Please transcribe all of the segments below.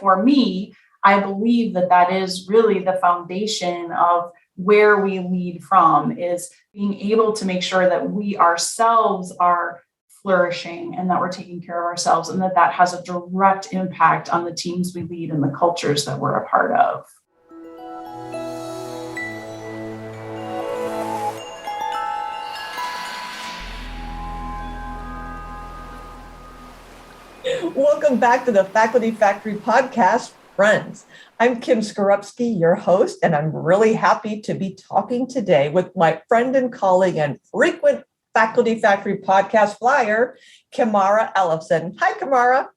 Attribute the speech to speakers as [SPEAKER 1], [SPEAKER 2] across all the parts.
[SPEAKER 1] For me, I believe that that is really the foundation of where we lead from, is being able to make sure that we ourselves are flourishing and that we're taking care of ourselves, and that that has a direct impact on the teams we lead and the cultures that we're a part of.
[SPEAKER 2] Welcome back to the Faculty Factory podcast, friends. I'm Kim Skorupski, your host, and I'm really happy to be talking today with my friend and colleague and frequent Faculty Factory podcast flyer, Kimara Ellefson. Hi, Kimara.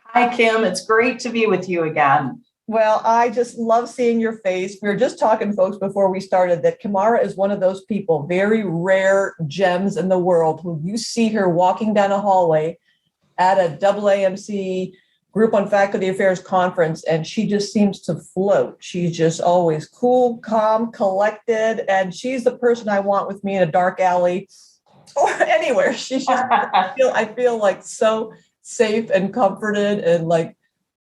[SPEAKER 1] Hi, Kim. It's great to be with you again.
[SPEAKER 2] Well, I just love seeing your face. We were just talking, folks, before we started, that Kimara is one of those people, very rare gems in the world, who you see her walking down a hallway at a AAMC Group on Faculty Affairs conference, and she just seems to float. She's just always cool, calm, collected, and she's the person I want with me in a dark alley or anywhere. She's just, I feel like so safe and comforted, and like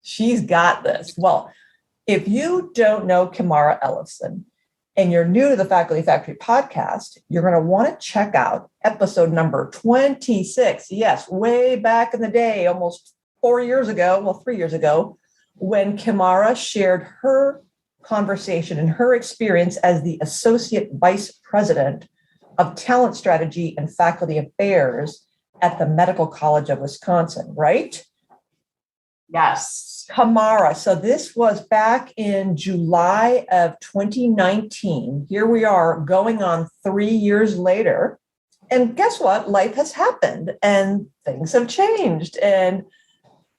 [SPEAKER 2] she's got this. Well, if you don't know Kimara Ellefson and you're new to the Faculty Factory podcast, you're going to want to check out episode number 26. Yes, way back in the day, almost 3 years ago, when Kimara shared her conversation and her experience as the Associate Vice President of Talent Strategy and Faculty Affairs at the Medical College of Wisconsin, right?
[SPEAKER 1] Yes.
[SPEAKER 2] Kimara. So this was back in July of 2019. Here we are going on 3 years later. And guess what? Life has happened and things have changed and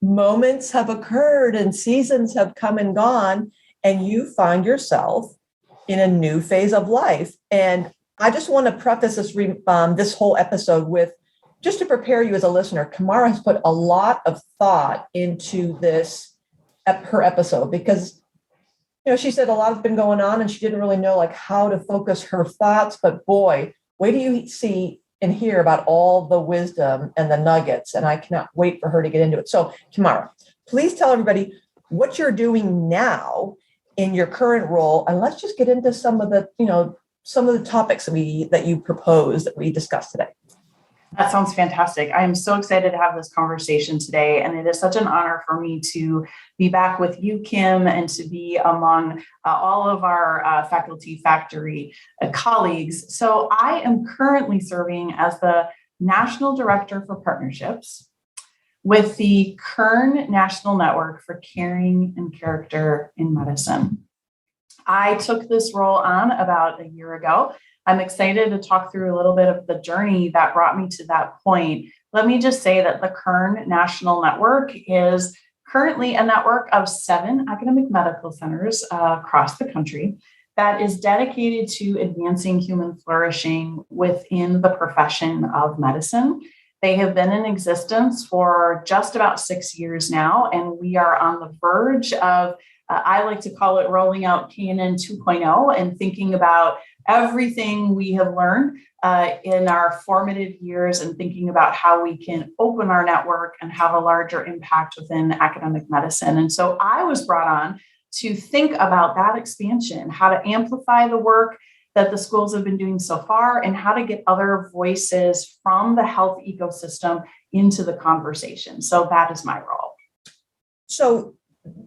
[SPEAKER 2] moments have occurred and seasons have come and gone, and you find yourself in a new phase of life. And I just want to preface this whole episode with, just to prepare you as a listener, Kimara has put a lot of thought into her episode, because she said a lot has been going on and she didn't really know like how to focus her thoughts. But boy, wait till you see and hear about all the wisdom and the nuggets, and I cannot wait for her to get into it. So, Kimara, please tell everybody what you're doing now in your current role, and let's just get into some of the topics that you proposed that we discussed today.
[SPEAKER 1] That sounds fantastic. I am so excited to have this conversation today. And it is such an honor for me to be back with you, Kim, and to be among all of our Faculty Factory colleagues. So I am currently serving as the National Director for Partnerships with the Kern National Network for Caring and Character in Medicine. I took this role on about a year ago. I'm excited to talk through a little bit of the journey that brought me to that point. Let me just say that the Kern National Network is currently a network of 7 academic medical centers across the country that is dedicated to advancing human flourishing within the profession of medicine. They have been in existence for just about 6 years now, and we are on the verge of, I like to call it rolling out KNN 2.0 and thinking about everything we have learned in our formative years and thinking about how we can open our network and have a larger impact within academic medicine. And so I was brought on to think about that expansion, how to amplify the work that the schools have been doing so far, and how to get other voices from the health ecosystem into the conversation. So that is my role.
[SPEAKER 2] So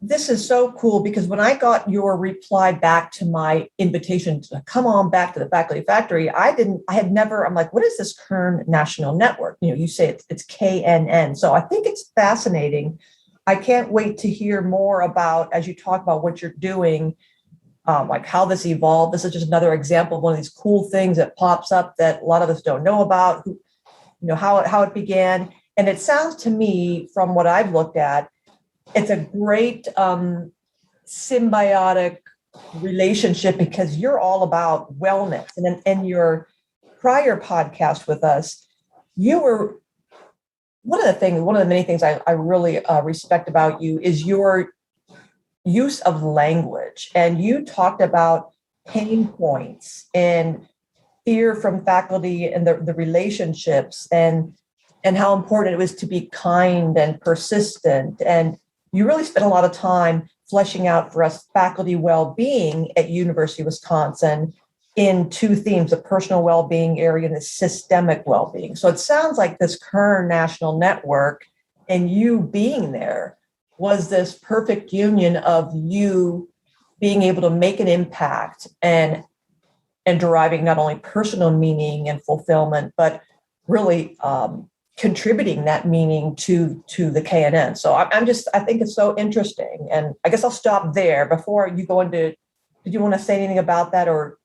[SPEAKER 2] this is so cool, because when I got your reply back to my invitation to come on back to the Faculty Factory, I'm like, what is this Kern National Network? You say it's KNN. So I think it's fascinating. I can't wait to hear more about, as you talk about what you're doing, like how this evolved. This is just another example of one of these cool things that pops up that a lot of us don't know about, how it began. And it sounds to me, from what I've looked at, it's a great symbiotic relationship, because you're all about wellness. And in your prior podcast with us, you were one of the many things I really respect about you is your use of language. And you talked about pain points and fear from faculty and the relationships and how important it was to be kind and persistent. And you really spent a lot of time fleshing out for us faculty well-being at University of Wisconsin in two themes, the personal well-being area and the systemic well-being. So it sounds like this Kern National Network and you being there was this perfect union of you being able to make an impact and deriving not only personal meaning and fulfillment, but really contributing that meaning to the KNN. So I think it's so interesting. And I guess I'll stop there before you go into, did you want to say anything about that or?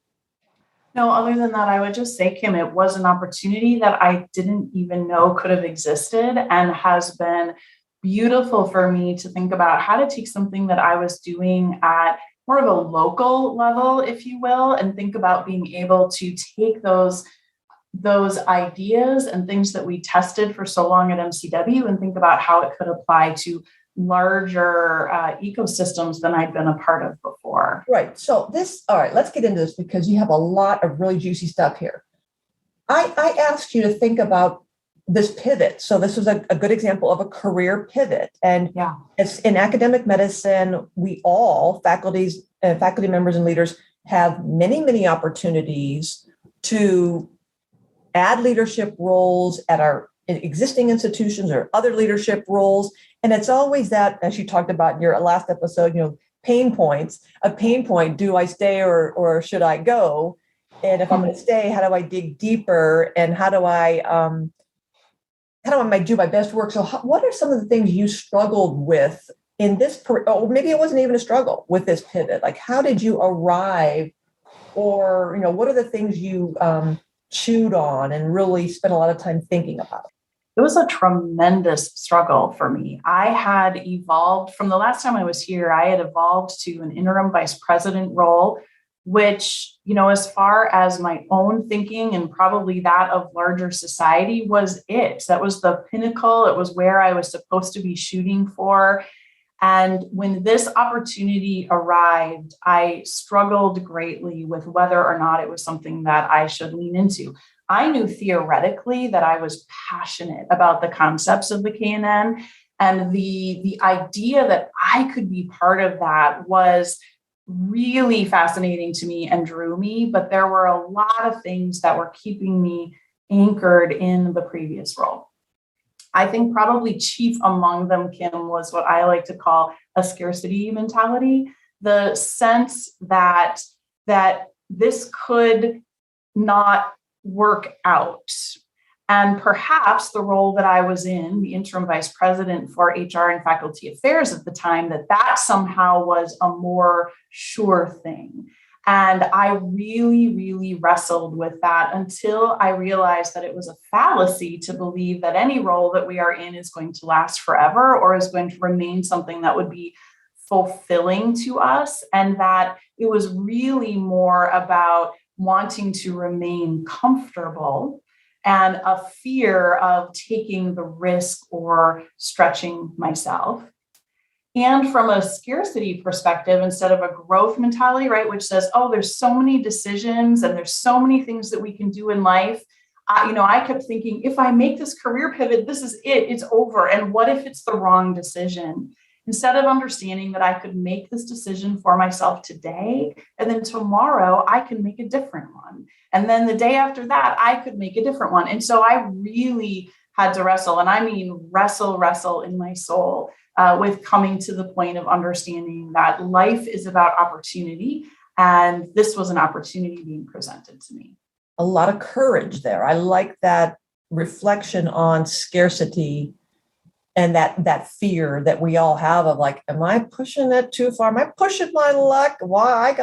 [SPEAKER 1] No, other than that, I would just say, Kim, it was an opportunity that I didn't even know could have existed and has been beautiful for me to think about how to take something that I was doing at more of a local level, if you will, and think about being able to take those ideas and things that we tested for so long at MCW and think about how it could apply to larger ecosystems than I'd been a part of before.
[SPEAKER 2] Right. So all right, let's get into this because you have a lot of really juicy stuff here. I asked you to think about this pivot. So this was a good example of a career pivot. And it's in academic medicine, we all, faculty members and leaders have many, many opportunities to add leadership roles at our existing institutions or other leadership roles. And it's always that, as you talked about in your last episode, pain points, a pain point, do I stay or should I go? And if I'm going to stay, how do I dig deeper? And how do I do my best work? So what are some of the things you struggled with in this, or maybe it wasn't even a struggle with this pivot? Like, how did you arrive? Or, what are the things you chewed on and really spent a lot of time thinking about?
[SPEAKER 1] It was a tremendous struggle for me. I had evolved from the last time I was here, I had evolved to an interim vice president role, which, as far as my own thinking and probably that of larger society was it. That was the pinnacle. It was where I was supposed to be shooting for. And when this opportunity arrived, I struggled greatly with whether or not it was something that I should lean into. I knew theoretically that I was passionate about the concepts of the KNN, and the idea that I could be part of that was really fascinating to me and drew me, but there were a lot of things that were keeping me anchored in the previous role. I think probably chief among them, Kim, was what I like to call a scarcity mentality, the sense that this could not work out. And perhaps the role that I was in, the interim vice president for HR and faculty affairs at the time, that somehow was a more sure thing. And I really, really wrestled with that until I realized that it was a fallacy to believe that any role that we are in is going to last forever or is going to remain something that would be fulfilling to us. And that it was really more about wanting to remain comfortable and a fear of taking the risk or stretching myself. And from a scarcity perspective, instead of a growth mentality, right, which says, oh, there's so many decisions and there's so many things that we can do in life. I kept thinking, if I make this career pivot, this is it, it's over. And what if it's the wrong decision? Instead of understanding that I could make this decision for myself today, and then tomorrow I can make a different one. And then the day after that, I could make a different one. And so I really had to wrestle, and I mean wrestle in my soul with coming to the point of understanding that life is about opportunity. And this was an opportunity being presented to me.
[SPEAKER 2] A lot of courage there. I like that reflection on scarcity and that fear that we all have of like, am I pushing it too far? Am I pushing my luck? Why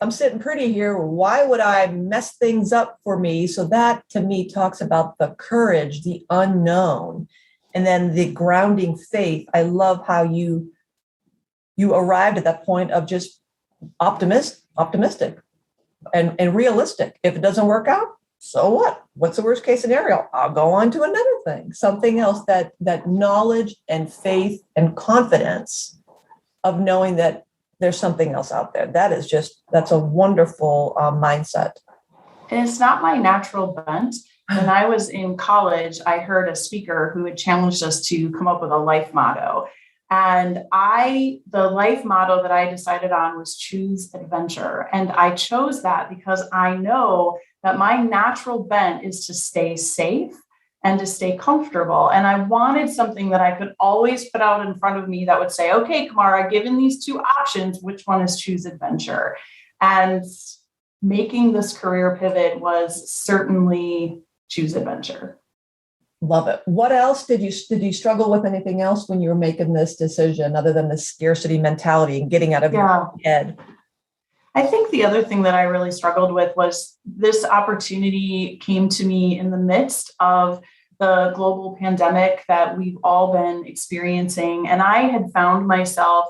[SPEAKER 2] I'm sitting pretty here. Why would I mess things up for me? So that to me talks about the courage, the unknown, and then the grounding faith. I love how you arrived at that point of just optimistic and realistic. If it doesn't work out, so what? What's the worst case scenario? I'll go on to another thing, something else. That knowledge and faith and confidence of knowing that there's something else out there. That's a wonderful mindset.
[SPEAKER 1] And it's not my natural bent. When I was in college, I heard a speaker who had challenged us to come up with a life motto. And the life motto that I decided on was choose adventure. And I chose that because I know that my natural bent is to stay safe and to stay comfortable. And I wanted something that I could always put out in front of me that would say, okay, Kimara, given these two options, which one is choose adventure? And making this career pivot was certainly choose adventure.
[SPEAKER 2] Love it. What else did you struggle with? Anything else when you were making this decision other than the scarcity mentality and getting out of your head?
[SPEAKER 1] I think the other thing that I really struggled with was this opportunity came to me in the midst of the global pandemic that we've all been experiencing. And I had found myself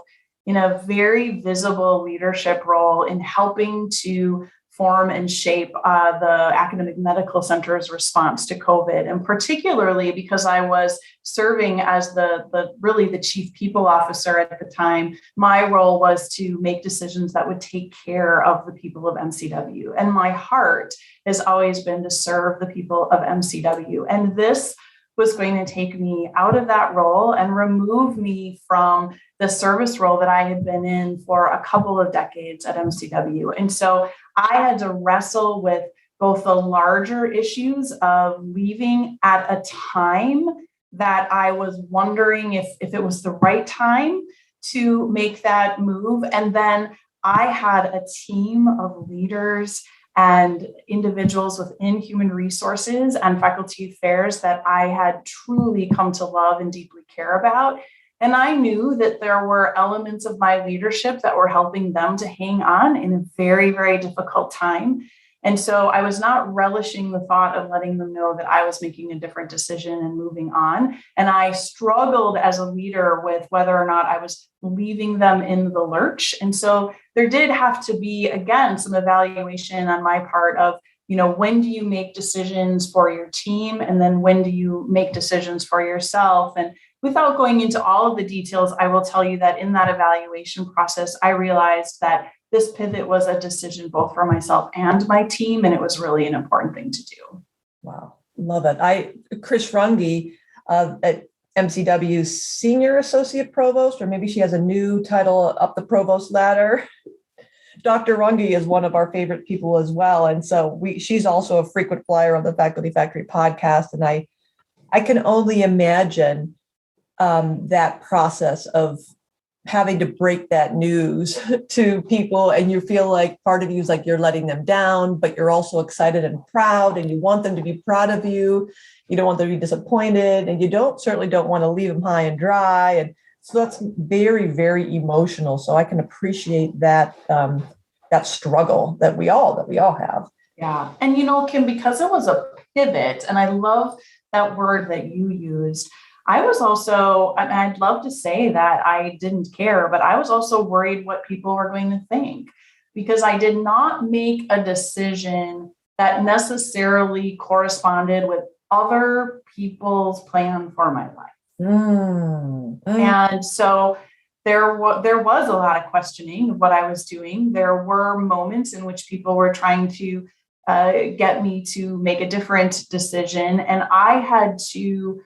[SPEAKER 1] in a very visible leadership role in helping to form and shape the academic medical center's response to COVID. And particularly because I was serving as the chief people officer at the time, my role was to make decisions that would take care of the people of MCW. And my heart has always been to serve the people of MCW. And this was going to take me out of that role and remove me from the service role that I had been in for a couple of decades at MCW. And so I had to wrestle with both the larger issues of leaving at a time that I was wondering if it was the right time to make that move. And then I had a team of leaders and individuals within human resources and faculty affairs that I had truly come to love and deeply care about. And I knew that there were elements of my leadership that were helping them to hang on in a very, very difficult time. And so I was not relishing the thought of letting them know that I was making a different decision and moving on. And I struggled as a leader with whether or not I was leaving them in the lurch. And so there did have to be, again, some evaluation on my part of, when do you make decisions for your team? And then when do you make decisions for yourself? And without going into all of the details, I will tell you that in that evaluation process, I realized that this pivot was a decision both for myself and my team, and it was really an important thing to do.
[SPEAKER 2] Wow, love it. Chris Runge at MCW's Senior Associate Provost, or maybe she has a new title up the provost ladder. Dr. Runge is one of our favorite people as well. And so she's also a frequent flyer on the Faculty Factory podcast. And I can only imagine that process of having to break that news to people, and you feel like part of you is like you're letting them down, but you're also excited and proud, and you want them to be proud of you. You don't want them to be disappointed, and you certainly don't want to leave them high and dry. And so that's very, very emotional. So I can appreciate that that struggle that we all have.
[SPEAKER 1] Yeah, and Kim, because it was a pivot, and I love that word that you used. I was also, and I'd love to say that I didn't care, but I was also worried what people were going to think, because I did not make a decision that necessarily corresponded with other people's plan for my life. And so there was a lot of questioning of what I was doing. There were moments in which people were trying to get me to make a different decision. And I had to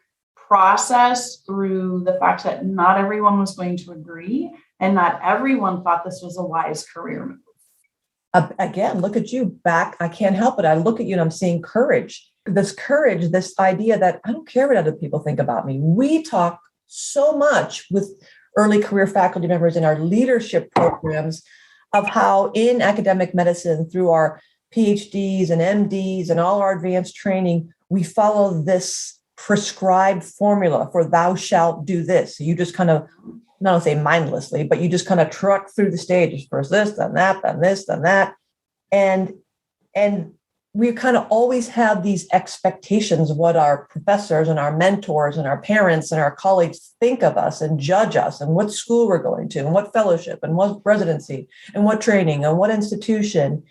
[SPEAKER 1] process through the fact that not everyone was going to agree, and not everyone thought this was a wise career move.
[SPEAKER 2] Again, look at you back. I can't help it. I look at you and I'm seeing courage, this idea that I don't care what other people think about me. We talk so much with early career faculty members in our leadership programs of how in academic medicine, through our PhDs and MDs and all our advanced training, we follow this prescribed formula for thou shalt do this. So you just kind of, not to say mindlessly, but you just kind of truck through the stages, first this, then that, then this, then that. And we kind of always have these expectations of what our professors and our mentors and our parents and our colleagues think of us and judge us, and what school we're going to, and what fellowship, and what residency, and what training, and what institution.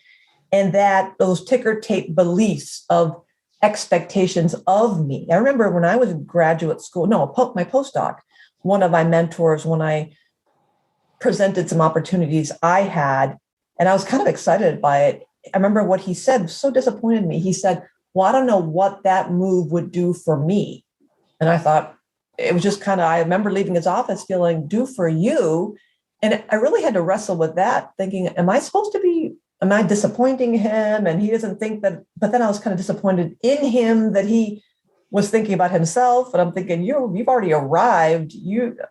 [SPEAKER 2] And that those ticker tape beliefs of expectations of me. I remember when I was in graduate school, my postdoc, one of my mentors, when I presented some opportunities I had, and I was kind of excited by it. I remember what he said so disappointed me. He said, well, I don't know what that move would do for me. And I thought, it was just kind of, I remember leaving his office feeling, do for you. And I really had to wrestle with that, thinking, am I disappointing him? And he doesn't think that, but then I was kind of disappointed in him that he was thinking about himself. And I'm thinking, you've already arrived.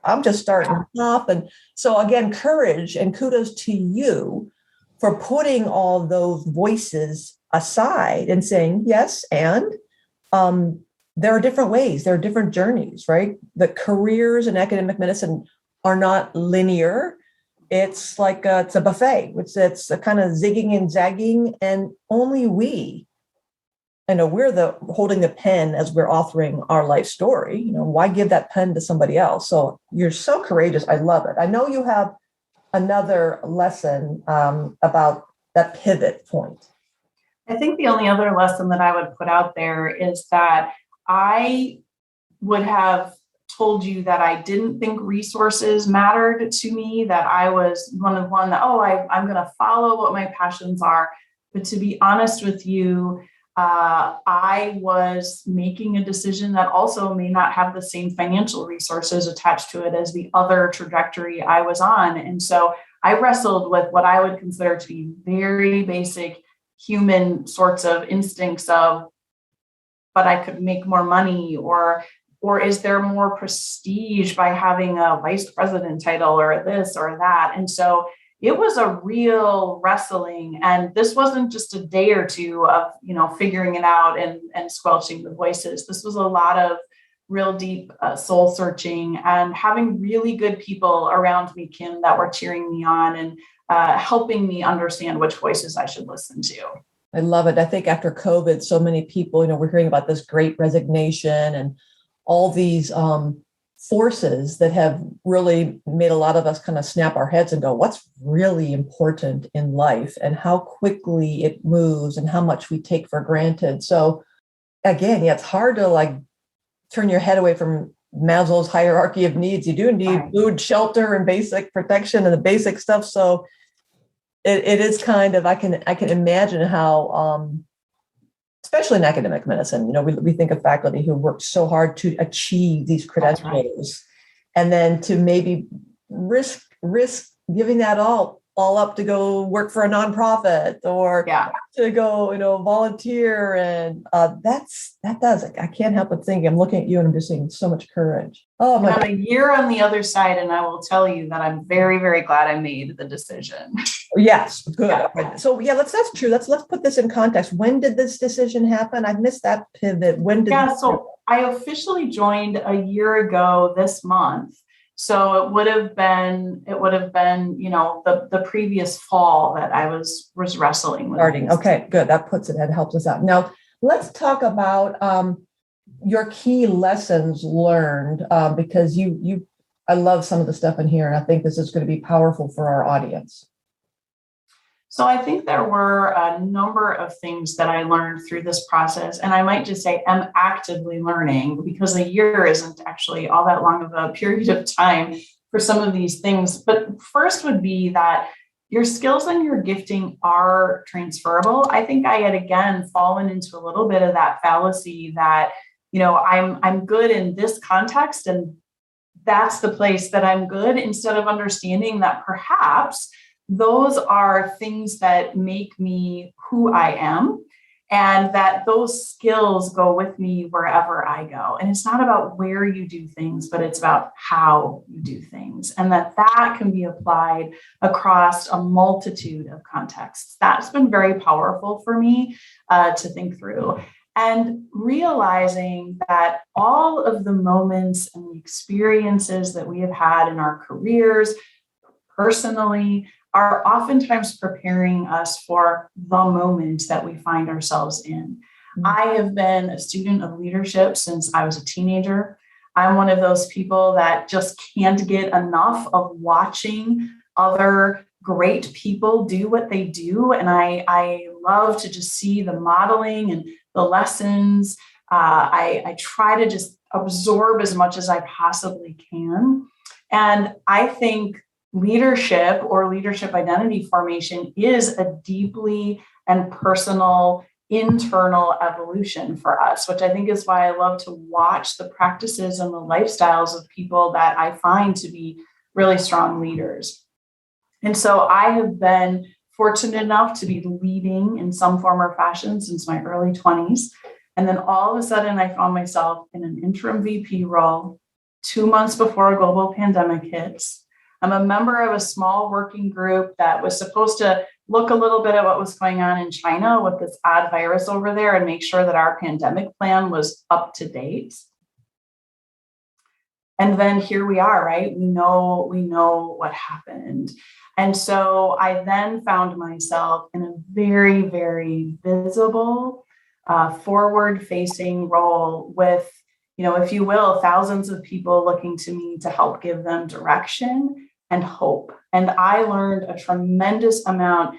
[SPEAKER 2] I'm just starting off. And so again, courage and kudos to you for putting all those voices aside and saying, yes, and there are different ways, there are different journeys, right? The careers in academic medicine are not linear. It's like it's a buffet. It's a kind of zigging and zagging, and only we're holding the pen as we're authoring our life story. Why give that pen to somebody else? So you're so courageous. I love it. I know you have another lesson about that pivot point.
[SPEAKER 1] I think the only other lesson that I would put out there is that I would have told you that I didn't think resources mattered to me, that I was one that, I'm going to follow what my passions are. But to be honest with you, I was making a decision that also may not have the same financial resources attached to it as the other trajectory I was on. And so I wrestled with what I would consider to be very basic human sorts of instincts of, but I could make more money, or is there more prestige by having a vice president title or this or that? And so it was a real wrestling. And this wasn't just a day or two of, figuring it out and squelching the voices. This was a lot of real deep soul searching and having really good people around me, Kim, that were cheering me on and helping me understand which voices I should listen to.
[SPEAKER 2] I love it. I think after COVID, so many people, we're hearing about this great resignation and all these forces that have really made a lot of us kind of snap our heads and go, what's really important in life and how quickly it moves and how much we take for granted. So again, it's hard to turn your head away from Maslow's hierarchy of needs. You do need food, shelter, and basic protection and the basic stuff. So it is kind of, I can imagine how, especially in academic medicine, we think of faculty who work so hard to achieve these credentials, and then to maybe risk giving that all up to go work for a nonprofit or to go, volunteer. And I can't help but think, I'm looking at you and I'm just seeing so much courage. Oh my God.
[SPEAKER 1] I'm a year on the other side, and I will tell you that I'm very, very glad I made the decision.
[SPEAKER 2] Yes, good. Yeah. So that's true. Let's put this in context. When did this decision happen? I missed that pivot. When did
[SPEAKER 1] I officially joined a year ago this month. So it would have been, the previous fall that I was wrestling with.
[SPEAKER 2] Starting. Okay, good. That helps us out. Now let's talk about your key lessons learned, because I love some of the stuff in here, and I think this is going to be powerful for our audience.
[SPEAKER 1] So I think there were a number of things that I learned through this process, and I might just say I'm actively learning, because a year isn't actually all that long of a period of time for some of these things. But first would be that your skills and your gifting are transferable. I think I had again fallen into a little bit of that fallacy that, I'm good in this context and that's the place that I'm good, instead of understanding that perhaps those are things that make me who I am, and that those skills go with me wherever I go. And it's not about where you do things, but it's about how you do things, and that can be applied across a multitude of contexts. That's been very powerful for me to think through. And realizing that all of the moments and the experiences that we have had in our careers, personally, are oftentimes preparing us for the moment that we find ourselves in. Mm-hmm. I have been a student of leadership since I was a teenager. I'm one of those people that just can't get enough of watching other great people do what they do. And I love to just see the modeling and the lessons. I try to just absorb as much as I possibly can. And I think leadership or leadership identity formation is a deeply and personal internal evolution for us, which I think is why I love to watch the practices and the lifestyles of people that I find to be really strong leaders. And so I have been fortunate enough to be leading in some form or fashion since my early 20s. And then all of a sudden, I found myself in an interim VP role 2 months before a global pandemic hits. I'm a member of a small working group that was supposed to look a little bit at what was going on in China with this odd virus over there and make sure that our pandemic plan was up to date. And then here we are, right? We know what happened. And so I then found myself in a very, very visible, forward-facing role with, if you will, thousands of people looking to me to help give them direction and hope. And I learned a tremendous amount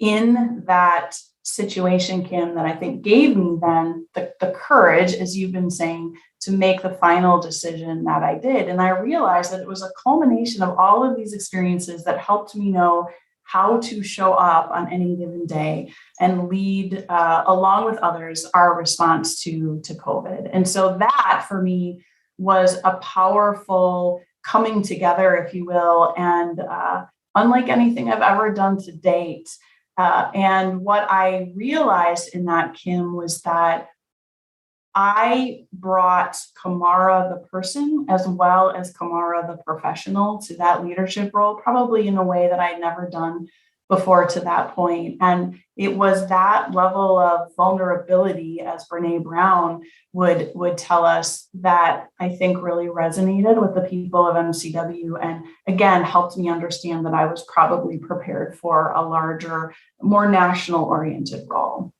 [SPEAKER 1] in that situation, Kim, that I think gave me then the courage, as you've been saying, to make the final decision that I did. And I realized that it was a culmination of all of these experiences that helped me know how to show up on any given day and lead, along with others, our response to COVID. And so that for me was a powerful coming together, if you will, and unlike anything I've ever done to date. And what I realized in that, Kim, was that I brought Kimara, the person, as well as Kimara, the professional, to that leadership role, probably in a way that I'd never done before to that point. And it was that level of vulnerability, as Brene Brown would tell us, that I think really resonated with the people of MCW, and again, helped me understand that I was probably prepared for a larger, more national oriented role.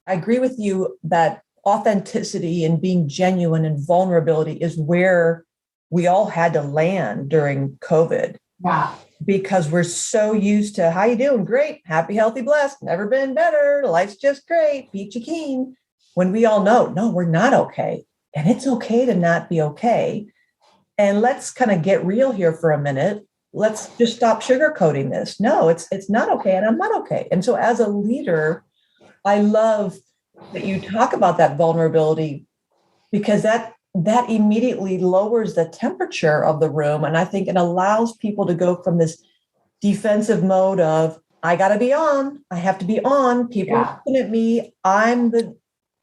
[SPEAKER 2] I agree with you that authenticity and being genuine and vulnerability is where we all had to land during COVID.
[SPEAKER 1] Yeah.
[SPEAKER 2] Because we're so used to, how you doing? Great, happy, healthy, blessed, never been better. Life's just great, peachy keen. When we all know, no, we're not okay. And it's okay to not be okay. And let's kind of get real here for a minute. Let's just stop sugarcoating this. No, it's not okay. And I'm not okay. And so as a leader, I love that you talk about that vulnerability, because that immediately lowers the temperature of the room. And I think it allows people to go from this defensive mode of, I got to be on, I have to be on, people are looking at me, I'm the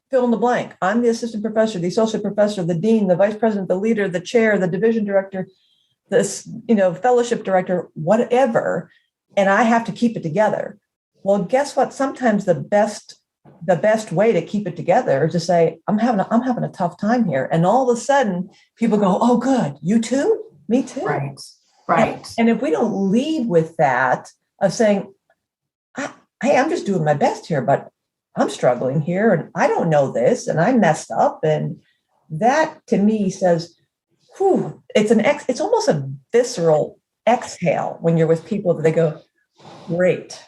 [SPEAKER 2] fill in the blank, I'm the assistant professor, the associate professor, the dean, the vice president, the leader, the chair, the division director, this, fellowship director, whatever. And I have to keep it together. Well, guess what? Sometimes the best way to keep it together is to say, I'm having a tough time here. And all of a sudden people go, oh, good. You too? Me too.
[SPEAKER 1] Right.
[SPEAKER 2] And if we don't lead with that of saying, I'm just doing my best here, but I'm struggling here and I don't know this and I messed up. And that to me says, whew, it's almost a visceral exhale when you're with people that they go, great.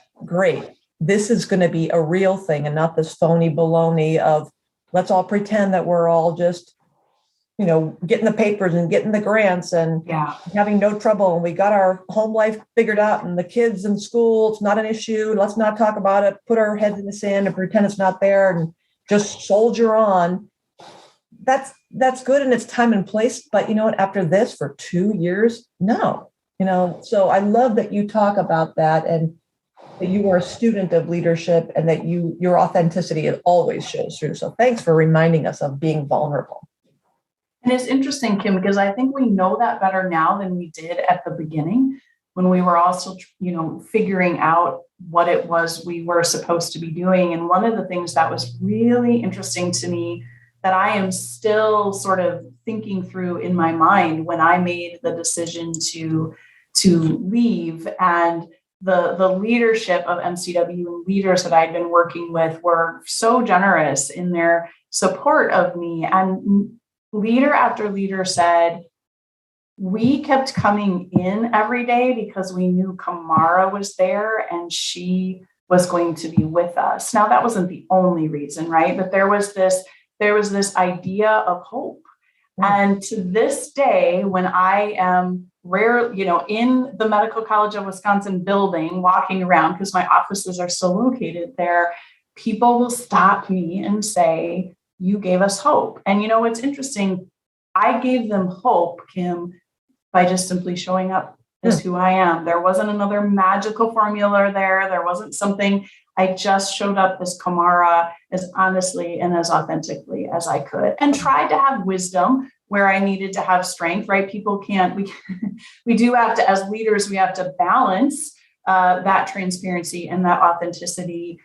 [SPEAKER 2] This is going to be a real thing and not this phony baloney of let's all pretend that we're all just, getting the papers and getting the grants and having no trouble. And we got our home life figured out and the kids in school, it's not an issue. Let's not talk about it. Put our heads in the sand and pretend it's not there and just soldier on. That's good in its time and place. But you know what? After this for 2 years, no, so I love that you talk about that and that you are a student of leadership and that your authenticity always shows through. So thanks for reminding us of being vulnerable.
[SPEAKER 1] And it's interesting, Kim, because I think we know that better now than we did at the beginning when we were also, figuring out what it was we were supposed to be doing. And one of the things that was really interesting to me that I am still sort of thinking through in my mind when I made the decision to leave, and the leadership of MCW and leaders that I'd been working with were so generous in their support of me. And leader after leader said, we kept coming in every day because we knew Kimara was there and she was going to be with us. Now, that wasn't the only reason, right? But there was this idea of hope. And to this day, when I am in the Medical College of Wisconsin building, walking around, because my offices are still located there, people will stop me and say, you gave us hope. And you know what's interesting? I gave them hope, Kim, by just simply showing up as who I am. There wasn't another magical formula there. There wasn't something. I just showed up as Kimara, as honestly and as authentically as I could, and tried to have wisdom where I needed to have strength, right? People can't, we do have to, as leaders, we have to balance that transparency and that authenticity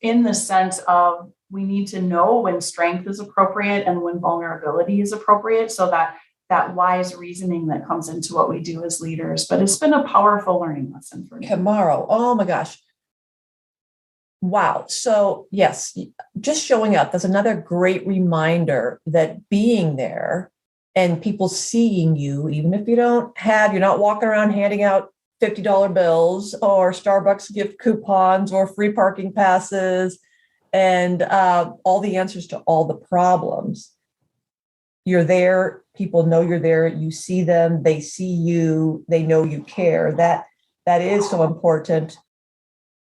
[SPEAKER 1] in the sense of we need to know when strength is appropriate and when vulnerability is appropriate, so that wise reasoning that comes into what we do as leaders. But it's been a powerful learning lesson for me.
[SPEAKER 2] Kimara, oh my gosh. Wow. So yes, just showing up, that's another great reminder that being there and people seeing you, even if you're not walking around handing out $50 bills or Starbucks gift coupons or free parking passes and all the answers to all the problems. You're there. People know you're there. You see them. They see you. They know you care. That is so important.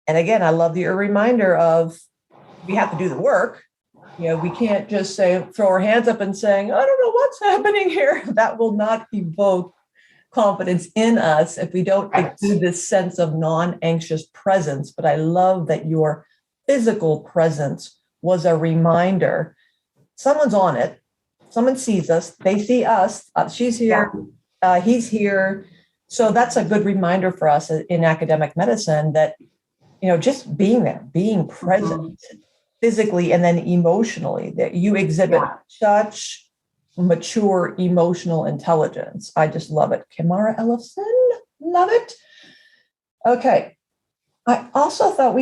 [SPEAKER 2] And again, I love your reminder of we have to do the work. We can't just throw our hands up and saying, I don't know what's happening here. That will not evoke confidence in us if we don't do this sense of non-anxious presence. But I love that your physical presence was a reminder. Someone's on it. Someone sees us. They see us. She's here. He's here. So that's a good reminder for us in academic medicine that, just being there, being present physically and then emotionally, that you exhibit such mature emotional intelligence. I just love it. Kimara Ellefson, love it. Okay. I also thought,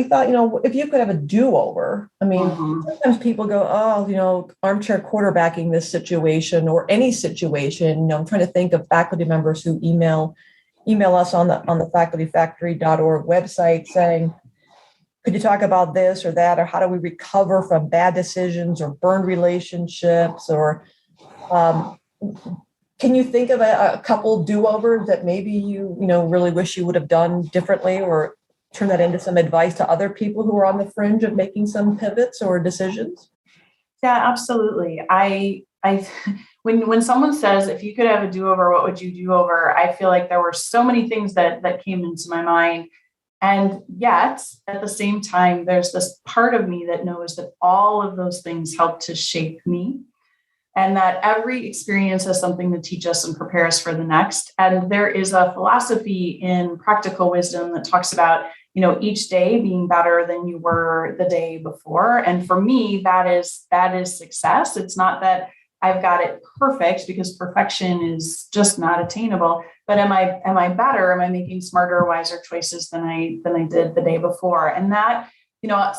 [SPEAKER 2] if you could have a do-over, sometimes people go, armchair quarterbacking this situation or any situation. I'm trying to think of faculty members who email us on the facultyfactory.org website saying, could you talk about this or that, or how do we recover from bad decisions or burned relationships, or can you think of a couple do-overs that maybe you really wish you would have done differently, or turn that into some advice to other people who are on the fringe of making some pivots or decisions?
[SPEAKER 1] Yeah, absolutely. When someone says, if you could have a do-over, what would you do over? I feel like there were so many things that came into my mind. And yet, at the same time, there's this part of me that knows that all of those things help to shape me, and that every experience has something to teach us and prepare us for the next. And there is a philosophy in practical wisdom that talks about, each day being better than you were the day before. And for me, that is success. It's not that I've got it perfect, because perfection is just not attainable. But am I better? Am I making smarter, wiser choices than I did the day before? And that,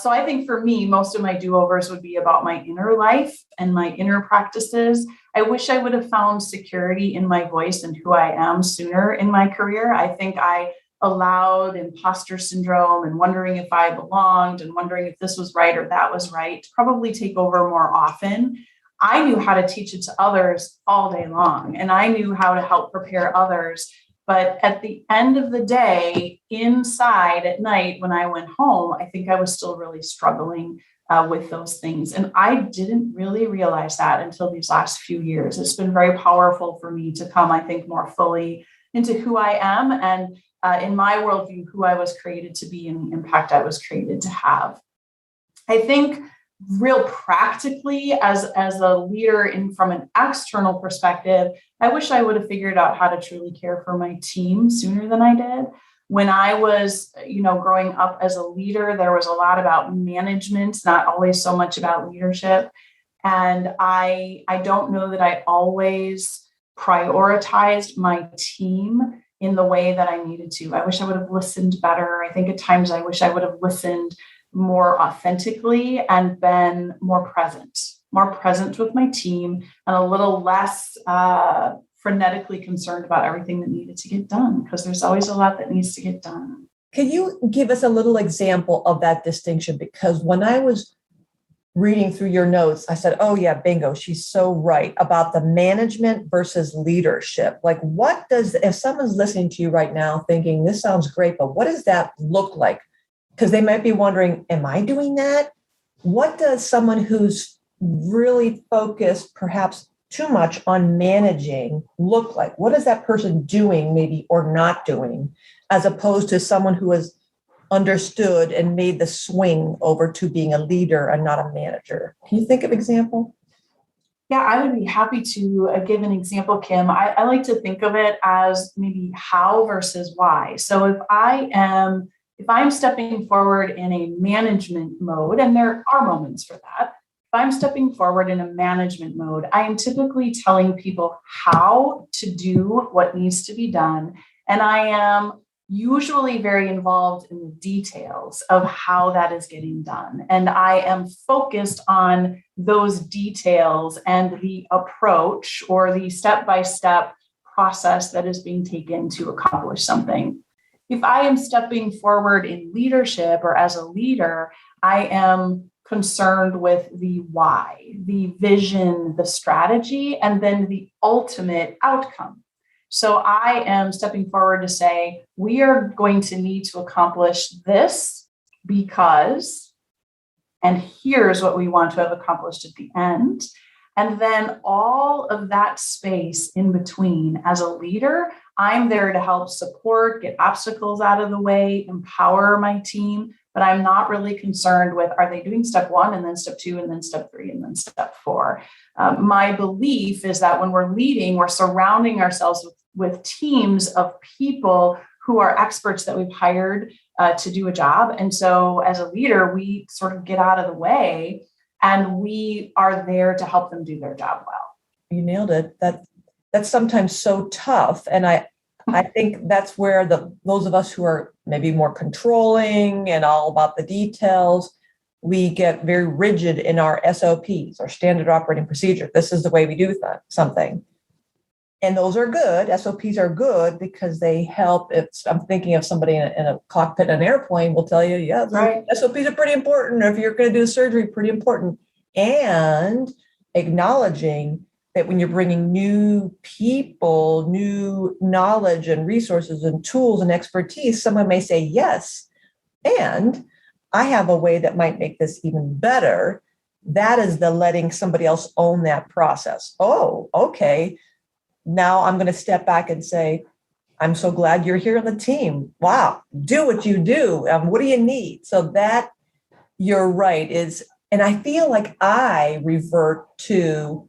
[SPEAKER 1] so I think for me, most of my do-overs would be about my inner life and my inner practices. I wish I would have found security in my voice and who I am sooner in my career. I think I allowed imposter syndrome and wondering if I belonged and wondering if this was right or that was right to probably take over more often. I knew how to teach it to others all day long, and I knew how to help prepare others. But at the end of the day, inside at night, when I went home, I think I was still really struggling with those things. And I didn't really realize that until these last few years. It's been very powerful for me to come, I think, more fully into who I am and in my worldview, who I was created to be and the impact I was created to have. I think real practically as a leader from an external perspective, I wish I would have figured out how to truly care for my team sooner than I did. When I was, growing up as a leader, there was a lot about management, not always so much about leadership. And I don't know that I always prioritized my team in the way that I needed to. I wish I would have listened better. I think at times I wish I would have listened more authentically and been more present with my team and a little less frenetically concerned about everything that needed to get done, because there's always a lot that needs to get done.
[SPEAKER 2] Can you give us a little example of that distinction? Because when I was reading through your notes, I said, oh yeah, bingo, she's so right about the management versus leadership. Like if someone's listening to you right now thinking, this sounds great, but what does that look like? Because they might be wondering, am I doing that? what does someone who's really focused perhaps too much on managing look like? What is that person doing maybe or not doing, as opposed to someone who has understood and made the swing over to being a leader and not a manager? Can you think of an example?
[SPEAKER 1] Yeah, I would be happy to give an example, Kim. I like to think of it as maybe how versus why. So if I'm stepping forward in a management mode, and there are moments for that, if I'm stepping forward in a management mode, I am typically telling people how to do what needs to be done. And I am usually very involved in the details of how that is getting done. And I am focused on those details and the approach or the step-by-step process that is being taken to accomplish something. If I am stepping forward in leadership or as a leader, I am concerned with the why, the vision, the strategy, and then the ultimate outcome. So I am stepping forward to say, we are going to need to accomplish this because, and here's what we want to have accomplished at the end. And then all of that space in between, as a leader, I'm there to help support, get obstacles out of the way, empower my team. But I'm not really concerned with, are they doing step one and then step two and then step three and then step four? My belief is that when we're leading, we're surrounding ourselves with teams of people who are experts that we've hired to do a job. And so as a leader, we sort of get out of the way and we are there to help them do their job well.
[SPEAKER 2] You nailed it. That's sometimes so tough. And I think that's where those of us who are maybe more controlling and all about the details, we get very rigid in our SOPs, our standard operating procedure. This is the way we do something. And those are good. SOPs are good because they help. If I'm thinking of somebody in a cockpit in an airplane, will tell you, yeah, right. SOPs are pretty important. Or if you're going to do surgery, pretty important. And acknowledging that when you're bringing new people, new knowledge and resources and tools and expertise, someone may say yes. And I have a way that might make this even better. That is the letting somebody else own that process. Oh, okay. Now I'm going to step back and say, I'm so glad you're here on the team. Wow. Do what you do. What do you need? So that, you're right, and I feel like I revert to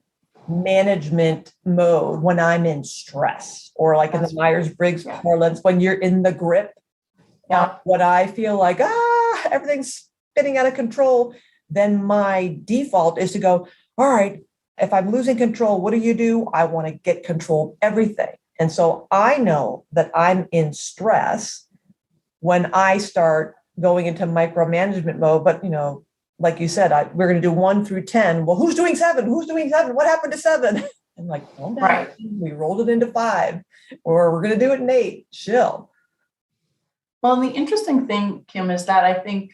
[SPEAKER 2] management mode when I'm in stress, or like in the Myers-Briggs parlance, when you're in the grip. What I feel like, everything's spinning out of control, then my default is to go, all right, if I'm losing control, what do? I want to get control of everything. And so I know that I'm in stress when I start going into micromanagement mode. But, like you said, we're going to do 1 through 10. Well, who's doing 7? Who's doing 7? What happened to 7? I'm like, oh, right. We rolled it into 5, or we're going to do it in 8. Chill.
[SPEAKER 1] Well, and the interesting thing, Kim, is that I think,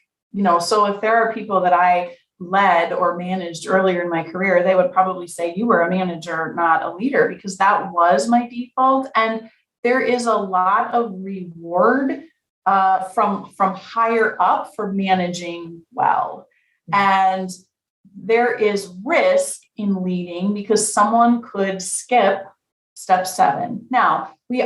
[SPEAKER 1] so if there are people that I led or managed earlier in my career, they would probably say you were a manager, not a leader, because that was my default. And there is a lot of reward from higher up for managing well. And there is risk in leading because someone could skip step 7. Now, we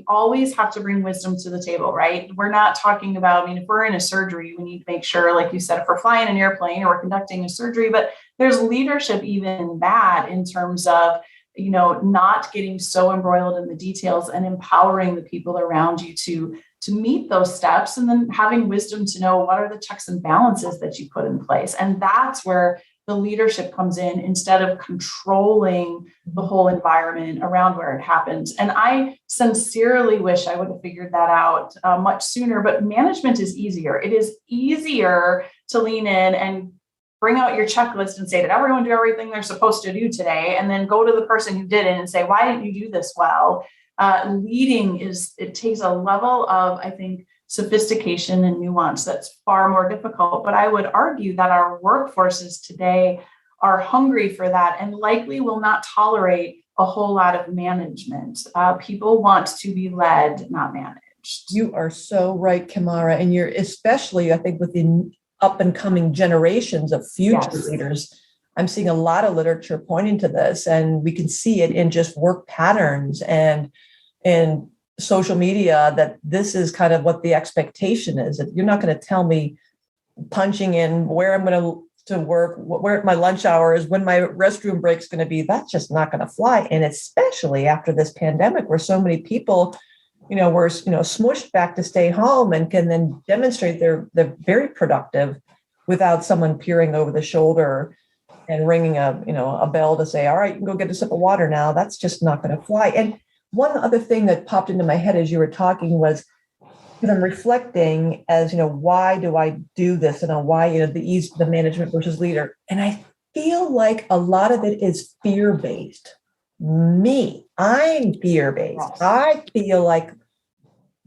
[SPEAKER 1] always have to bring wisdom to the table, right? We're not talking about, if we're in a surgery, we need to make sure, like you said, if we're flying an airplane or we're conducting a surgery, but there's leadership even in that, in terms of, not getting so embroiled in the details and empowering the people around you to meet those steps, and then having wisdom to know what are the checks and balances that you put in place. And that's where the leadership comes in, instead of controlling the whole environment around where it happens. And I sincerely wish I would have figured that out much sooner, but management is easier. It is easier to lean in and bring out your checklist and say, did everyone do everything they're supposed to do today? And then go to the person who did it and say, why didn't you do this well? Leading it takes a level of, I think, sophistication and nuance that's far more difficult. But I would argue that our workforces today are hungry for that and likely will not tolerate a whole lot of management. People want to be led, not managed.
[SPEAKER 2] You are so right, Kimara. And you're especially, I think, within up and coming generations of future
[SPEAKER 1] Yes.
[SPEAKER 2] leaders. I'm seeing a lot of literature pointing to this, and we can see it in just work patterns and in social media, that this is kind of what the expectation is. If you're not going to tell me punching in where I'm going to work, where my lunch hour is, when my restroom break is going to be, that's just not going to fly. And especially after this pandemic, where so many people, were, smushed back to stay home and can then demonstrate they're very productive without someone peering over the shoulder and ringing a bell to say, all right, you can go get a sip of water now. That's just not going to fly. And one other thing that popped into my head as you were talking was, because I'm reflecting as, why do I do this? And why, the management versus leader. And I feel like a lot of it is fear-based. I'm fear-based.
[SPEAKER 1] Yes.
[SPEAKER 2] I feel like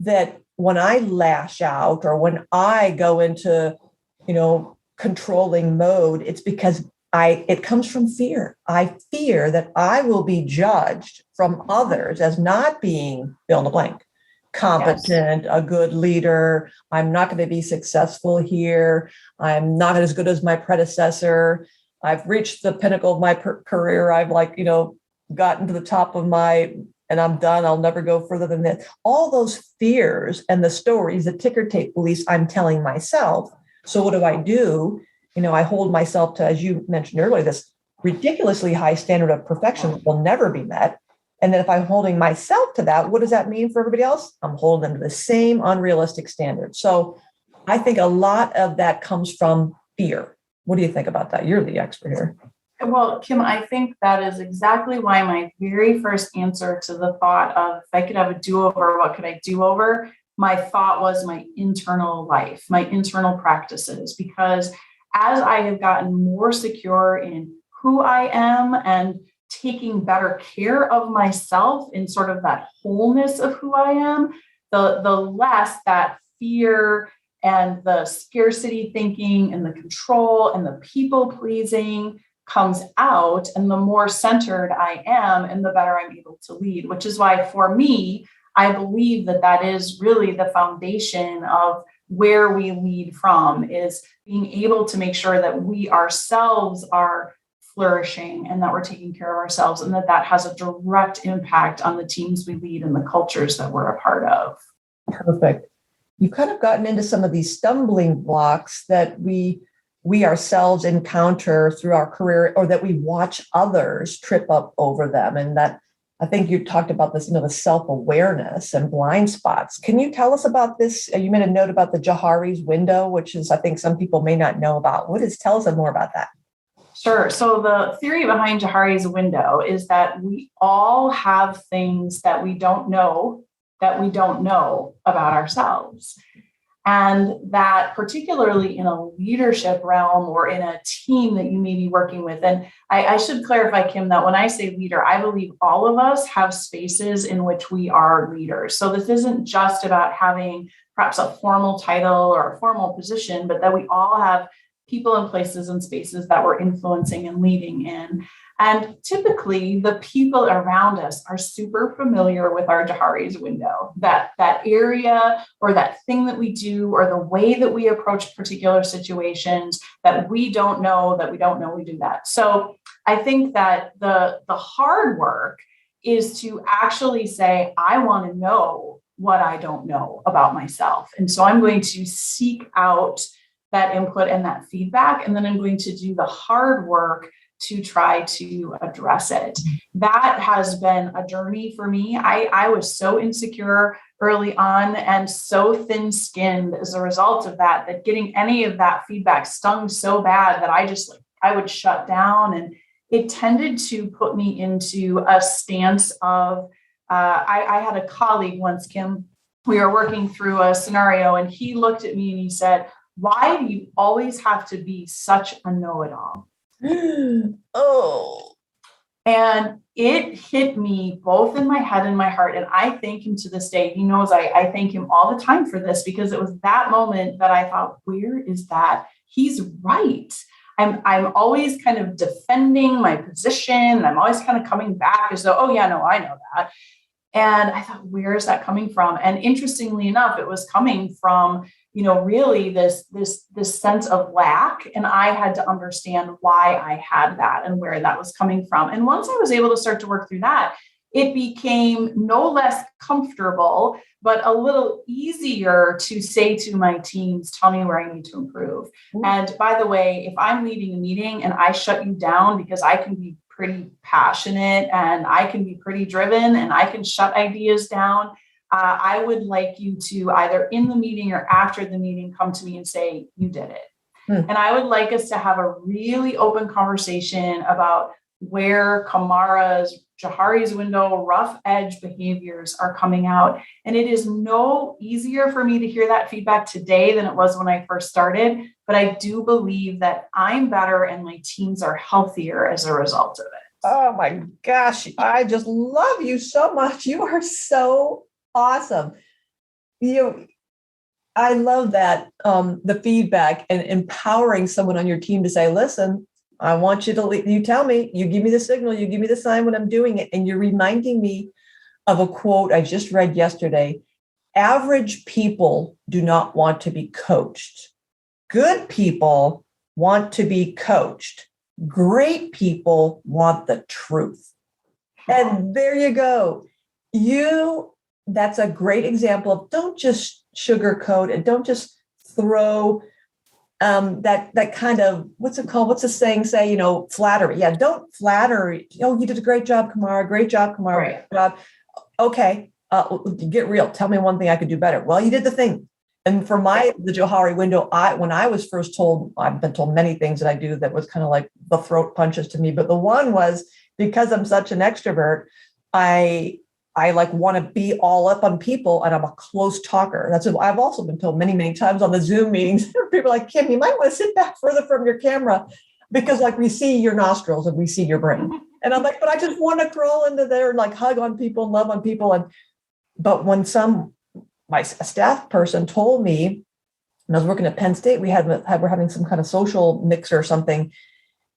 [SPEAKER 2] that when I lash out or when I go into, controlling mode, it's because it comes from fear. I fear that I will be judged from others as not being fill in the blank, competent, yes, a good leader. I'm not going to be successful here. I'm not as good as my predecessor. I've reached the pinnacle of my career. I've gotten to the top of and I'm done. I'll never go further than this. All those fears and the stories, the ticker tape beliefs I'm telling myself. So what do? I hold myself to, as you mentioned earlier, this ridiculously high standard of perfection that will never be met. And then if I'm holding myself to that, what does that mean for everybody else? I'm holding them to the same unrealistic standard. So I think a lot of that comes from fear. What do you think about that? You're the expert here.
[SPEAKER 1] Well, Kim, I think that is exactly why my very first answer to the thought of, if I could have a do-over, what could I do over? My thought was my internal life, my internal practices, because as I have gotten more secure in who I am and taking better care of myself in sort of that wholeness of who I am, the less that fear and the scarcity thinking and the control and the people pleasing comes out, and the more centered I am and the better I'm able to lead, which is why for me, I believe that is really the foundation of where we lead from, is being able to make sure that we ourselves are flourishing and that we're taking care of ourselves, and that has a direct impact on the teams we lead and the cultures that we're a part of.
[SPEAKER 2] Perfect. You've kind of gotten into some of these stumbling blocks that we ourselves encounter through our career, or that we watch others trip up over them. And that, I think you talked about this, the self-awareness and blind spots. Can you tell us about this? You made a note about the Johari's window, which is, I think some people may not know about. Tell us more about that.
[SPEAKER 1] Sure. So the theory behind Johari's window is that we all have things that we don't know about ourselves. And that particularly in a leadership realm or in a team that you may be working with. And I should clarify, Kim, that when I say leader, I believe all of us have spaces in which we are leaders. So this isn't just about having perhaps a formal title or a formal position, but that we all have people and places and spaces that we're influencing and leading in. And typically the people around us are super familiar with our Johari's window, that area or that thing that we do or the way that we approach particular situations that we don't know we do that. So I think that the hard work is to actually say, I want to know what I don't know about myself. And so I'm going to seek out that input and that feedback, and then I'm going to do the hard work to try to address it. That has been a journey for me. I was so insecure early on and so thin-skinned as a result of that getting any of that feedback stung so bad that I would shut down. And it tended to put me into a stance of, I had a colleague once, Kim, we were working through a scenario, and he looked at me and he said, "Why do you always have to be such a know-it-all?"
[SPEAKER 2] Oh.
[SPEAKER 1] And it hit me both in my head and my heart. And I thank him to this day. He knows I thank him all the time for this, because it was that moment that I thought, where is that? He's right. I'm always kind of defending my position. And I'm always kind of coming back as though, oh yeah, no, I know that. And I thought, where is that coming from? And interestingly enough, it was coming from, really this sense of lack. And I had to understand why I had that and where that was coming from. And once I was able to start to work through that, it became no less comfortable, but a little easier to say to my teams, tell me where I need to improve. And by the way, if I'm leading a meeting and I shut you down because I can be pretty passionate and I can be pretty driven and I can shut ideas down, I would like you to either in the meeting or after the meeting come to me and say, you did it. And I would like us to have a really open conversation about where Johari's window, rough edge behaviors are coming out. And it is no easier for me to hear that feedback today than it was when I first started. But I do believe that I'm better and my teams are healthier as a result of it.
[SPEAKER 2] Oh my gosh, I just love you so much. You are so awesome. I love that, the feedback and empowering someone on your team to say, listen, I want you to, you tell me, you give me the signal, you give me the sign when I'm doing it. And you're reminding me of a quote I just read yesterday. Average people do not want to be coached. Good people want to be coached. Great people want the truth. And there you go. That's a great example of don't just sugarcoat and don't just throw that kind of, what's it called? What's the saying say, flattery. Yeah, don't flatter. Oh, you did a great job, Kimara. Great job, Kimara.
[SPEAKER 1] Right.
[SPEAKER 2] Great job. Okay, get real. Tell me one thing I could do better. Well, you did the thing. And for the Johari window, when I was first told, I've been told many things that I do that was kind of like the throat punches to me. But the one was because I'm such an extrovert, I like want to be all up on people and I'm a close talker. That's what I've also been told many, many times on the Zoom meetings. People are like, Kim, you might want to sit back further from your camera because like we see your nostrils and we see your brain. And I'm like, but I just want to crawl into there and like hug on people and love on people. But when a staff person told me, when I was working at Penn State, we're having some kind of social mix or something.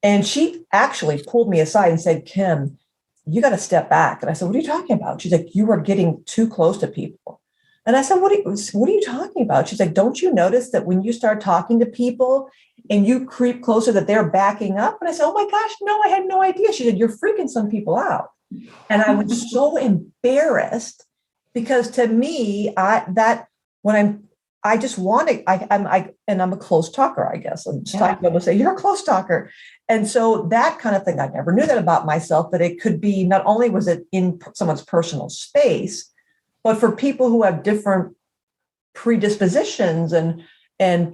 [SPEAKER 2] And she actually pulled me aside and said, Kim, you got to step back. And I said, what are you talking about? She's like, you are getting too close to people. And I said, what are you talking about? She's like, don't you notice that when you start talking to people and you creep closer that they're backing up? And I said, oh my gosh, no, I had no idea. She said, you're freaking some people out. And I was so embarrassed because to me, I'm a close talker, I guess. I'm just talking about to say you're a close talker. And so that kind of thing, I never knew that about myself, that it could be, not only was it in someone's personal space, but for people who have different predispositions and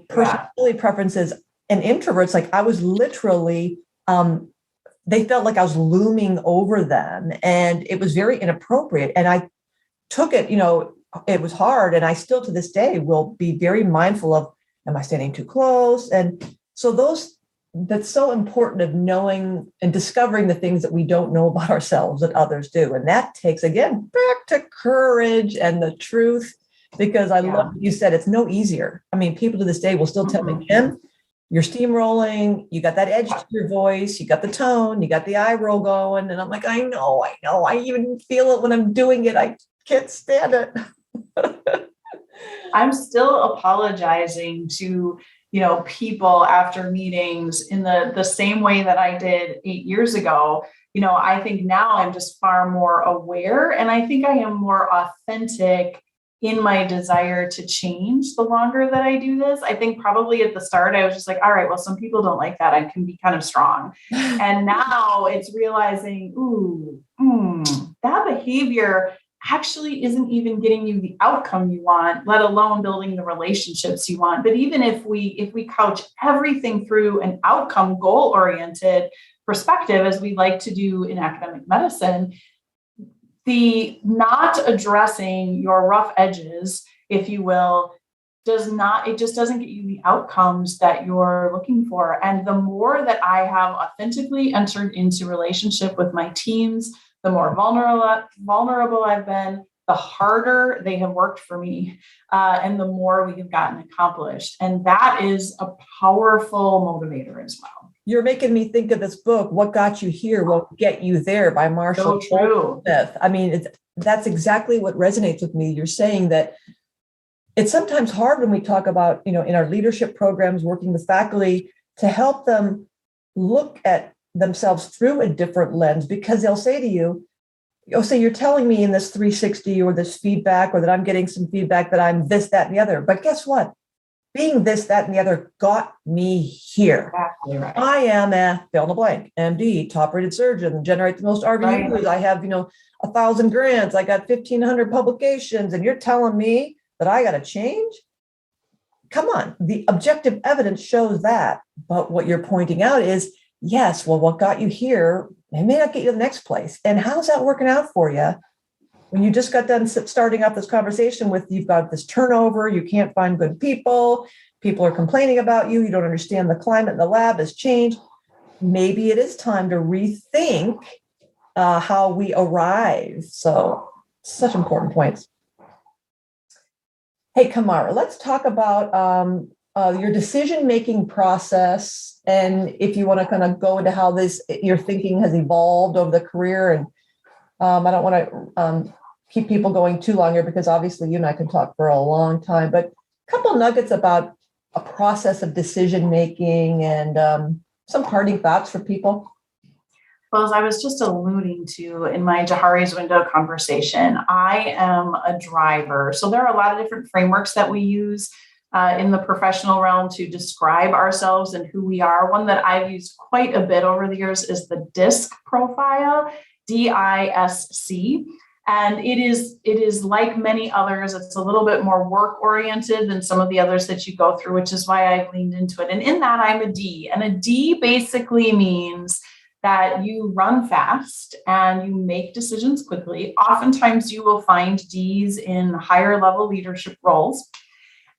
[SPEAKER 2] personality preferences and introverts, like I was literally, they felt like I was looming over them and it was very inappropriate. And I took it, it was hard. And I still to this day will be very mindful of, am I standing too close? And so that's so important of knowing and discovering the things that we don't know about ourselves that others do. And that takes, again, back to courage and the truth, because I love what you said, it's no easier. I mean, people to this day will still tell me, Kim, you're steamrolling, you got that edge to your voice, you got the tone, you got the eye roll going. And I'm like, I know. I even feel it when I'm doing it. I can't stand it.
[SPEAKER 1] I'm still apologizing to people after meetings in the same way that I did 8 years ago. I think now I'm just far more aware, and I think I am more authentic in my desire to change the longer that I do this. I think probably at the start, I was just like, all right, well, some people don't like that. I can be kind of strong. And now it's realizing, that behavior actually isn't even getting you the outcome you want, let alone building the relationships you want. But even if we couch everything through an outcome goal-oriented perspective, as we like to do in academic medicine, the not addressing your rough edges, if you will, it just doesn't get you the outcomes that you're looking for. And the more that I have authentically entered into relationship with my teams, the more vulnerable I've been, the harder they have worked for me, and the more we have gotten accomplished. And that is a powerful motivator as well.
[SPEAKER 2] You're making me think of this book, What Got You Here Won't Get You There by Marshall
[SPEAKER 1] So true.
[SPEAKER 2] Smith. I mean, that's exactly what resonates with me. You're saying that it's sometimes hard when we talk about, in our leadership programs, working with faculty to help them look at themselves through a different lens, because they'll say to you, say, you're telling me in this 360 or this feedback, or that I'm getting some feedback that I'm this, that, and the other. But guess what? Being this, that, and the other got me here.
[SPEAKER 1] Exactly right.
[SPEAKER 2] I am a fill in the blank, MD, top rated surgeon, generate the most RVUs. Right. I have, 1,000 grants. I got 1,500 publications. And you're telling me that I got to change? Come on. The objective evidence shows that. But what you're pointing out is, yes, well, what got you here, it may not get you to the next place. And how's that working out for you? When you just got done starting off this conversation with, you've got this turnover, you can't find good people are complaining about you don't understand the climate in the lab has changed. Maybe it is time to rethink how we arrive. So such important points. Hey, Kimara, let's talk about your decision-making process, and if you want to kind of go into how your thinking has evolved over the career. And I don't want to keep people going too long here, because obviously you and I can talk for a long time, but a couple nuggets about a process of decision-making and some parting thoughts for people.
[SPEAKER 1] Well, as I was just alluding to in my Johari's window conversation, I am a driver. So there are a lot of different frameworks that we use in the professional realm to describe ourselves and who we are. One that I've used quite a bit over the years is the DISC profile, DISC. And it is like many others. It's a little bit more work oriented than some of the others that you go through, which is why I've leaned into it. And in that, I'm a D. And a D basically means that you run fast and you make decisions quickly. Oftentimes you will find Ds in higher level leadership roles.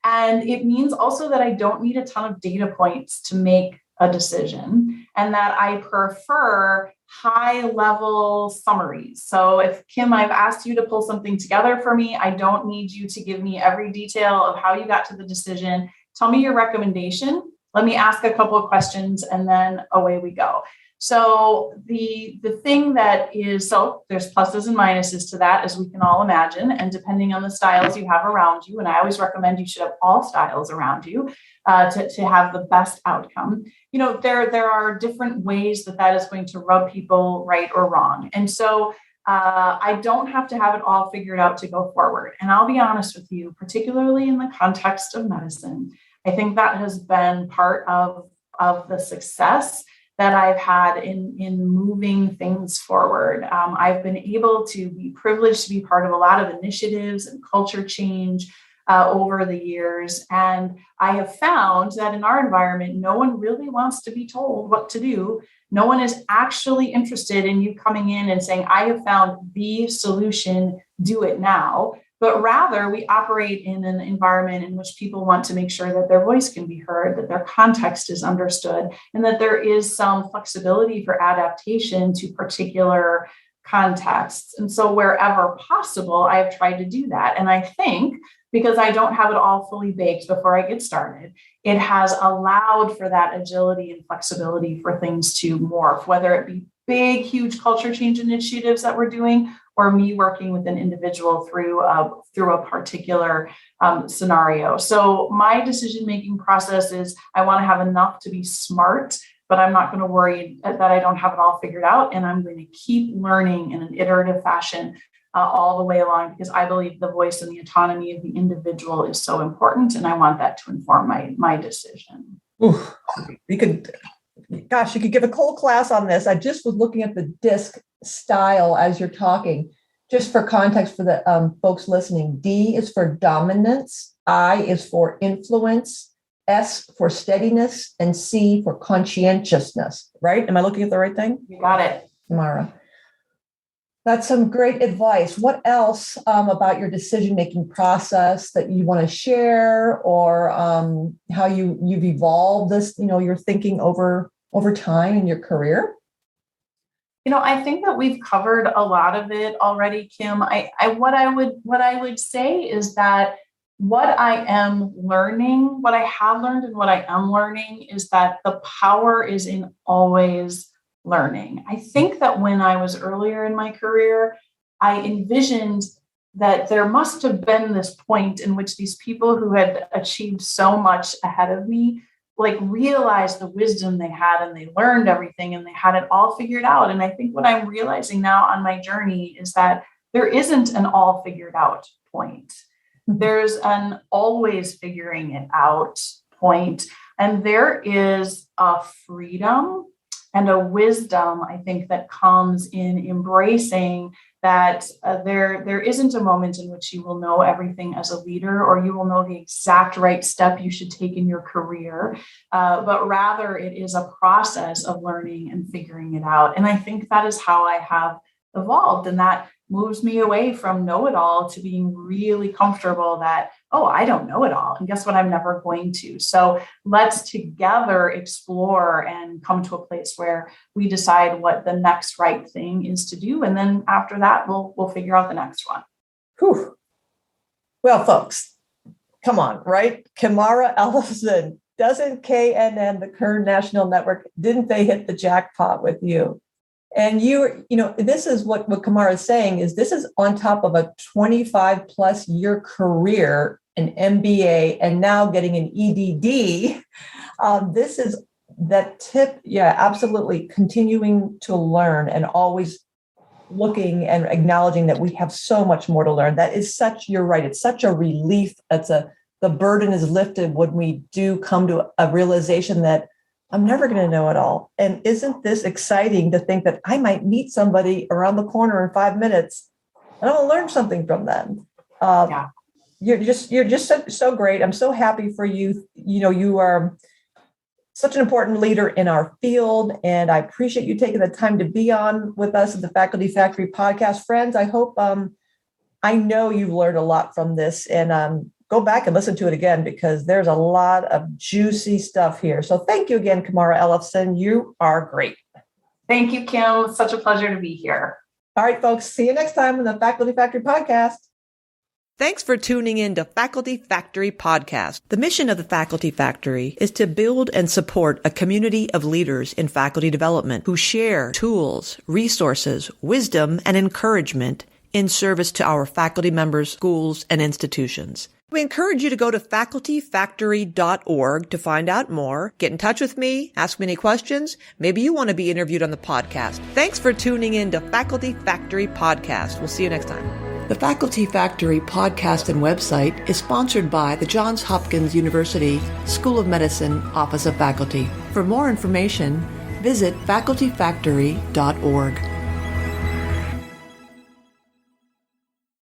[SPEAKER 1] And it means also that I don't need a ton of data points to make a decision, and that I prefer high level summaries. So if, Kim, I've asked you to pull something together for me, I don't need you to give me every detail of how you got to the decision. Tell me your recommendation. Let me ask a couple of questions, and then away we go. So the thing that is, so there's pluses and minuses to that, as we can all imagine, and depending on the styles you have around you, and I always recommend you should have all styles around you to have the best outcome. There are different ways that is going to rub people right or wrong. And so I don't have to have it all figured out to go forward. And I'll be honest with you, particularly in the context of medicine, I think that has been part of the success that I've had in moving things forward. I've been able to be privileged to be part of a lot of initiatives and culture change over the years. And I have found that in our environment, no one really wants to be told what to do. No one is actually interested in you coming in and saying, I have found the solution, do it now. But rather, we operate in an environment in which people want to make sure that their voice can be heard, that their context is understood, and that there is some flexibility for adaptation to particular contexts. And so wherever possible, I have tried to do that. And I think because I don't have it all fully baked before I get started, it has allowed for that agility and flexibility for things to morph, whether it be big, huge culture change initiatives that we're doing, or me working with an individual through a particular scenario. So my decision-making process is I want to have enough to be smart, but I'm not going to worry that I don't have it all figured out. And I'm going to keep learning in an iterative fashion all the way along, because I believe the voice and the autonomy of the individual is so important. And I want that to inform my decision.
[SPEAKER 2] Ooh, you could give a whole class on this. I just was looking at the DISC style as you're talking. Just for context for the folks listening, D is for dominance, I is for influence, S for steadiness, and C for conscientiousness, right? Am I looking at the right thing?
[SPEAKER 1] You got it.
[SPEAKER 2] Kimara. That's some great advice. What else about your decision-making process that you want to share, or how you've evolved this, your thinking over time in your career?
[SPEAKER 1] I think that we've covered a lot of it already, Kim. What I would say is that what I am learning, what I have learned and what I am learning is that the power is in always learning. I think that when I was earlier in my career, I envisioned that there must have been this point in which these people who had achieved so much ahead of me, like, realized the wisdom they had, and they learned everything, and they had it all figured out. And I think what I'm realizing now on my journey is that there isn't an all figured out point. There's an always figuring it out point. And there is a freedom and a wisdom, I think, that comes in embracing that there isn't a moment in which you will know everything as a leader, or you will know the exact right step you should take in your career, but rather it is a process of learning and figuring it out. And I think that is how I have evolved, and that moves me away from know-it-all to being really comfortable that, oh, I don't know it all. And guess what? I'm never going to. So let's together explore and come to a place where we decide what the next right thing is to do. And then after that, we'll figure out the next one.
[SPEAKER 2] Whew. Well, folks, come on, right? Kimara Ellefson, doesn't KNN, the Kern National Network, didn't they hit the jackpot with you? And this is what Kimara is saying, is this is on top of a 25 plus year career, an MBA, and now getting an EDD. This is that tip. Yeah, absolutely. Continuing to learn and always looking and acknowledging that we have so much more to learn. That is you're right. It's such a relief. The burden is lifted when we do come to a realization that I'm never going to know it all. And isn't this exciting to think that I might meet somebody around the corner in 5 minutes and I'll learn something from them?
[SPEAKER 1] Yeah.
[SPEAKER 2] You're just so great. I'm so happy for you. You are such an important leader in our field, and I appreciate you taking the time to be on with us at the Faculty Factory podcast. Friends, I hope, I know you've learned a lot from this, and go back and listen to it again, because there's a lot of juicy stuff here. So thank you again, Kimara Ellefson. You are great.
[SPEAKER 1] Thank you, Kim. It's such a pleasure to be here.
[SPEAKER 2] All right, folks. See you next time on the Faculty Factory podcast.
[SPEAKER 3] Thanks for tuning in to Faculty Factory Podcast. The mission of the Faculty Factory is to build and support a community of leaders in faculty development who share tools, resources, wisdom, and encouragement in service to our faculty members, schools, and institutions. We encourage you to go to facultyfactory.org to find out more. Get in touch with me, ask me any questions. Maybe you want to be interviewed on the podcast. Thanks for tuning in to Faculty Factory Podcast. We'll see you next time. The Faculty Factory podcast and website is sponsored by the Johns Hopkins University School of Medicine Office of Faculty. For more information, visit facultyfactory.org.